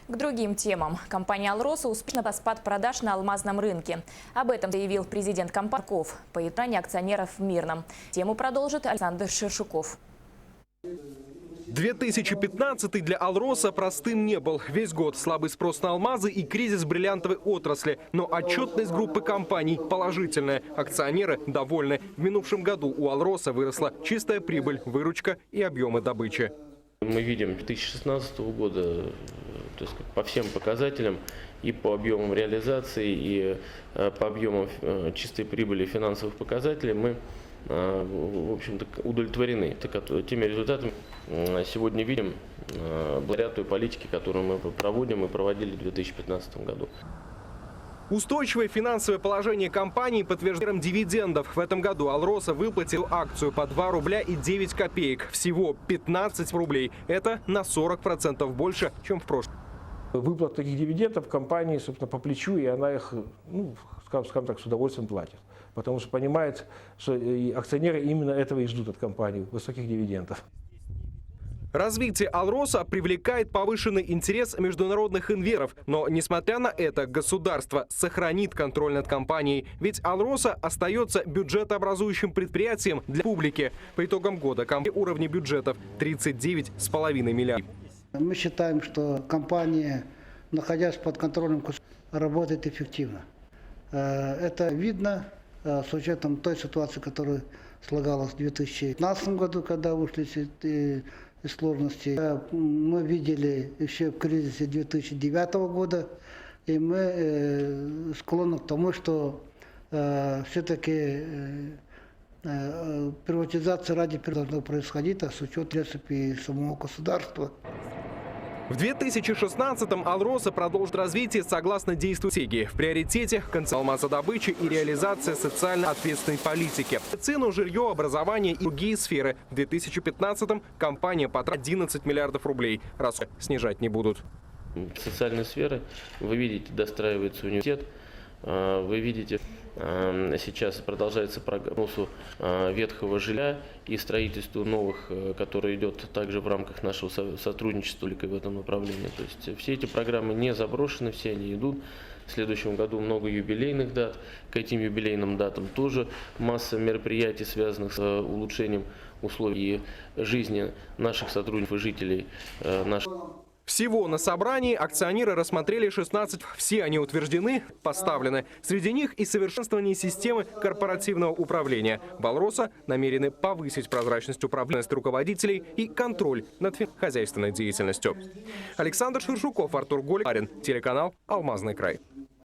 К другим темам. Компания «Алроса» успешно по спад продаж на алмазном рынке. Об этом заявил президент компании Марков по итогам акционеров в Мирном. Тему продолжит Александр Шершуков. 2015 для «Алроса» простым не был. Весь год слабый спрос на алмазы и кризис бриллиантовой отрасли. Но отчетность группы компаний положительная. Акционеры довольны. В минувшем году у «Алроса» выросла чистая прибыль, выручка и объемы добычи. Мы видим 2016 года, то есть по всем показателям, и по объемам реализации, и по объемам чистой прибыли финансовых показателей мы, в общем-то, удовлетворены теми результатами. Сегодня видим благодаря той политике, которую мы проводим и проводили в 2015 году. Устойчивое финансовое положение компании подтверждает дивидендов. В этом году «Алроса» выплатил акцию по 2 рубля и 9 копеек. Всего 15 рублей. Это на 40% больше, чем в прошлом. Выплат таких дивидендов компании, собственно, по плечу, и она их, скажем так, с удовольствием платит. Потому что понимает, что акционеры именно этого и ждут от компании – высоких дивидендов. Развитие «Алроса» привлекает повышенный интерес международных инвесторов. Но, несмотря на это, государство сохранит контроль над компанией. Ведь «Алроса» остается бюджетообразующим предприятием для публики. По итогам года уровни бюджетов 39,5 миллиардов. Мы считаем, что компания, находясь под контролем, работает эффективно. Это видно с учетом той ситуации, которая слагалась в 2015 году, когда вышли из сложностей. Мы видели еще в кризисе 2009 года, и мы склонны к тому, что все-таки приватизация ради должна происходить, а с учетом интересов и самого государства. В 2016-м «Алроса» продолжит развитие согласно действующей стратегии. В приоритете алмазодобычи и реализация социально ответственной политики. Цену, жилье, образование и другие сферы. В 2015-м компания потратит 11 миллиардов рублей. Расходы снижать не будут. Социальной сферы, вы видите, достраивается университет. Вы видите, сейчас продолжается программа ветхого жилья и строительство новых, которое идет также в рамках нашего сотрудничества в этом направлении. То есть все эти программы не заброшены, все они идут. В следующем году много юбилейных дат. К этим юбилейным датам тоже масса мероприятий, связанных с улучшением условий жизни наших сотрудников и жителей наших. Всего на собрании акционеры рассмотрели 16. Все они утверждены, поставлены. Среди них и совершенствование системы корпоративного управления. В «Алроса» намерены повысить прозрачность управления руководителей и контроль над хозяйственной деятельностью. Александр Шершуков, Артур Голикарин, телеканал «Алмазный край».